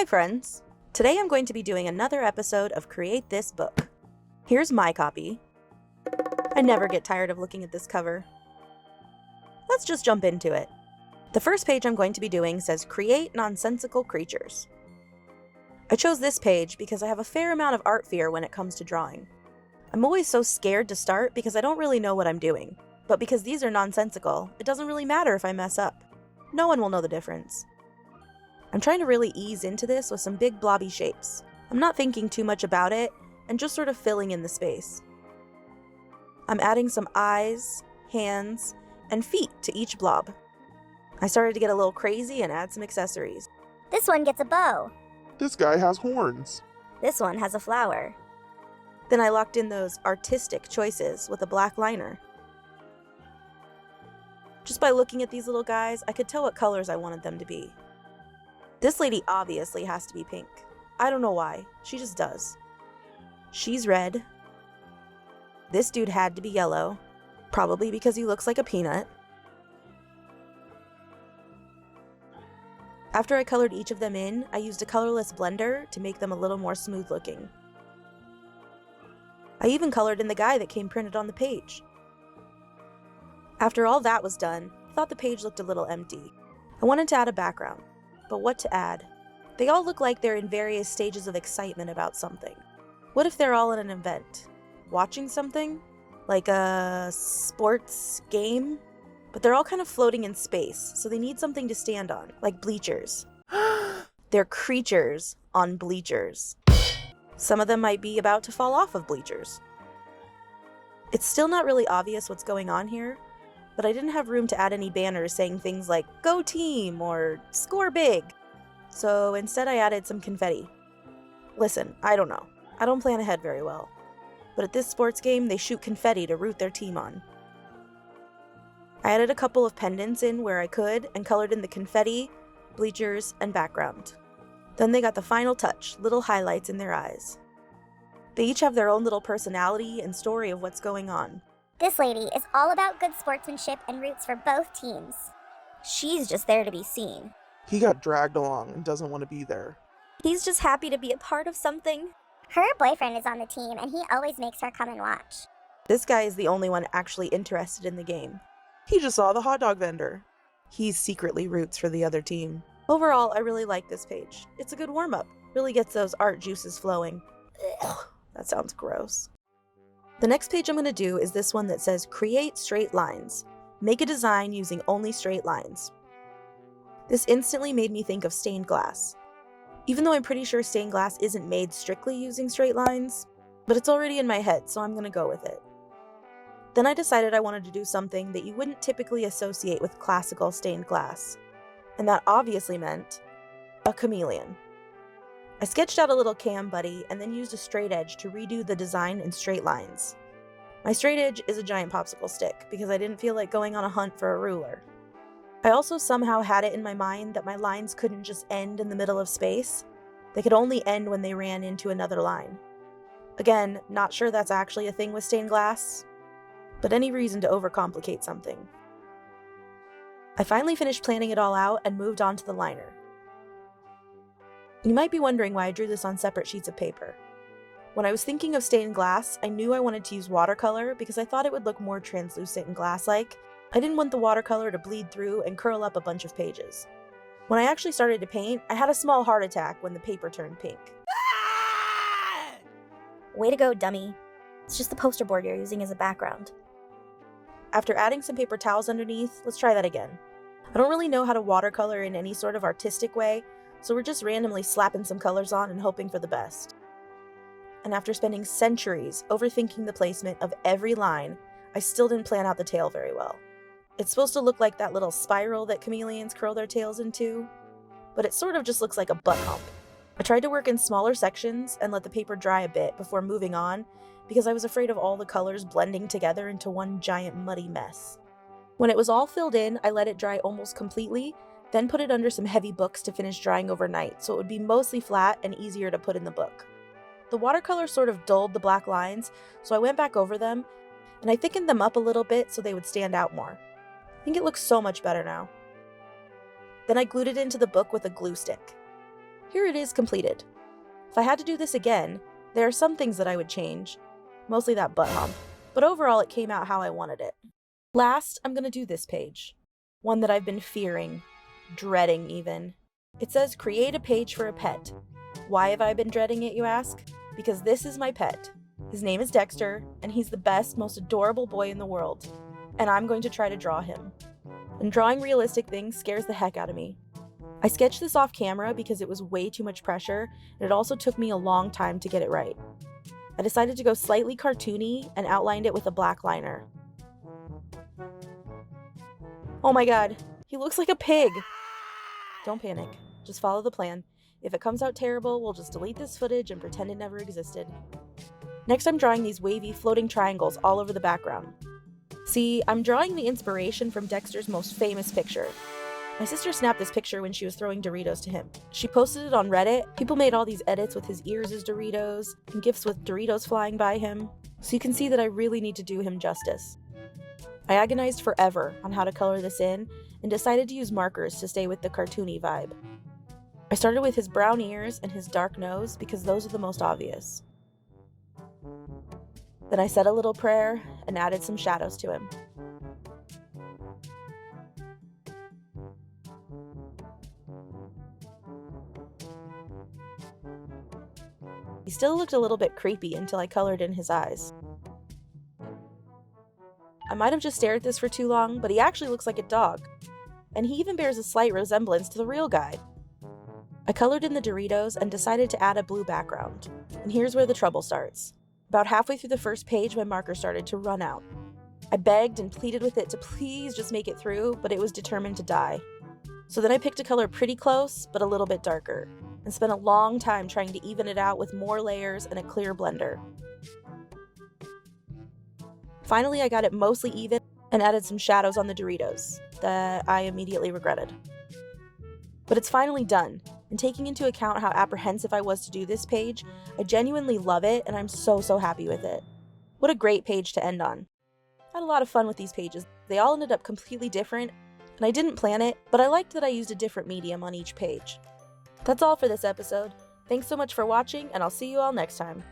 Hi friends! Today I'm going to be doing another episode of Create This Book. Here's my copy. I never get tired of looking at this cover. Let's just jump into it. The first page I'm going to be doing says Create Nonsensical Creatures. I chose this page because I have a fair amount of art fear when it comes to drawing. I'm always so scared to start because I don't really know what I'm doing. But because these are nonsensical, it doesn't really matter if I mess up. No one will know the difference. I'm trying to really ease into this with some big blobby shapes. I'm not thinking too much about it and just sort of filling in the space. I'm adding some eyes, hands, and feet to each blob. I started to get a little crazy and add some accessories. This one gets a bow. This guy has horns. This one has a flower. Then I locked in those artistic choices with a black liner. Just by looking at these little guys, I could tell what colors I wanted them to be. This lady obviously has to be pink. I don't know why, she just does. She's red. This dude had to be yellow, probably because he looks like a peanut. After I colored each of them in, I used a colorless blender to make them a little more smooth looking. I even colored in the guy that came printed on the page. After all that was done, I thought the page looked a little empty. I wanted to add a background. But what to add? They all look like they're in various stages of excitement about something. What if they're all in an event? Watching something? Like a sports game? But they're all kind of floating in space, so they need something to stand on, like bleachers. They're creatures on bleachers. Some of them might be about to fall off of bleachers. It's still not really obvious what's going on here, but I didn't have room to add any banners saying things like, "Go team," or "Score big." So instead I added some confetti. Listen, I don't know. I don't plan ahead very well. But at this sports game, they shoot confetti to root their team on. I added a couple of pendants in where I could and colored in the confetti, bleachers, and background. Then they got the final touch, little highlights in their eyes. They each have their own little personality and story of what's going on. This lady is all about good sportsmanship and roots for both teams. She's just there to be seen. He got dragged along and doesn't want to be there. He's just happy to be a part of something. Her boyfriend is on the team and he always makes her come and watch. This guy is the only one actually interested in the game. He just saw the hot dog vendor. He secretly roots for the other team. Overall, I really like this page. It's a good warm-up. Really gets those art juices flowing. Ugh, that sounds gross. The next page I'm going to do is this one that says Create Straight Lines. Make a design using only straight lines. This instantly made me think of stained glass. Even though I'm pretty sure stained glass isn't made strictly using straight lines, but it's already in my head, so I'm going to go with it. Then I decided I wanted to do something that you wouldn't typically associate with classical stained glass. And that obviously meant a chameleon. I sketched out a little cam buddy and then used a straight edge to redo the design in straight lines. My straight edge is a giant popsicle stick because I didn't feel like going on a hunt for a ruler. I also somehow had it in my mind that my lines couldn't just end in the middle of space. They could only end when they ran into another line. Again, not sure that's actually a thing with stained glass, but any reason to overcomplicate something. I finally finished planning it all out and moved on to the liner. You might be wondering why I drew this on separate sheets of paper. When I was thinking of stained glass, I knew I wanted to use watercolor because I thought it would look more translucent and glass-like. I didn't want the watercolor to bleed through and curl up a bunch of pages. When I actually started to paint, I had a small heart attack when the paper turned pink. Way to go, dummy. It's just the poster board you're using as a background. After adding some paper towels underneath, let's try that again. I don't really know how to watercolor in any sort of artistic way, so we're just randomly slapping some colors on and hoping for the best. And after spending centuries overthinking the placement of every line, I still didn't plan out the tail very well. It's supposed to look like that little spiral that chameleons curl their tails into, but it sort of just looks like a butt hump. I tried to work in smaller sections and let the paper dry a bit before moving on because I was afraid of all the colors blending together into one giant muddy mess. When it was all filled in, I let it dry almost completely, then put it under some heavy books to finish drying overnight so it would be mostly flat and easier to put in the book. The watercolor sort of dulled the black lines, so I went back over them, and I thickened them up a little bit so they would stand out more. I think it looks so much better now. Then I glued it into the book with a glue stick. Here it is completed. If I had to do this again, there are some things that I would change, mostly that butt hump, but overall it came out how I wanted it. Last, I'm gonna do this page, one that I've been fearing, dreading even. It says create a page for a pet. Why have I been dreading it, you ask? Because this is my pet. His name is Dexter, and he's the best, most adorable boy in the world, and I'm going to try to draw him. And drawing realistic things scares the heck out of me. I sketched this off camera because it was way too much pressure, and it also took me a long time to get it right. I decided to go slightly cartoony and outlined it with a black liner. Oh my god, he looks like a pig! Don't panic, just follow the plan. If it comes out terrible, we'll just delete this footage and pretend it never existed. Next, I'm drawing these wavy floating triangles all over the background. See, I'm drawing the inspiration from Dexter's most famous picture. My sister snapped this picture when she was throwing Doritos to him. She posted it on Reddit. People made all these edits with his ears as Doritos, and gifs with Doritos flying by him, so you can see that I really need to do him justice. I agonized forever on how to color this in, and decided to use markers to stay with the cartoony vibe. I started with his brown ears and his dark nose because those are the most obvious. Then I said a little prayer and added some shadows to him. He still looked a little bit creepy until I colored in his eyes. I might have just stared at this for too long, but he actually looks like a dog. And he even bears a slight resemblance to the real guy. I colored in the Doritos and decided to add a blue background. And here's where the trouble starts. About halfway through the first page, my marker started to run out. I begged and pleaded with it to please just make it through, but it was determined to die. So then I picked a color pretty close, but a little bit darker, and spent a long time trying to even it out with more layers and a clear blender. Finally, I got it mostly even and added some shadows on the Doritos that I immediately regretted. But it's finally done, and taking into account how apprehensive I was to do this page, I genuinely love it and I'm so happy with it. What a great page to end on. I had a lot of fun with these pages. They all ended up completely different, and I didn't plan it, but I liked that I used a different medium on each page. That's all for this episode. Thanks so much for watching, and I'll see you all next time.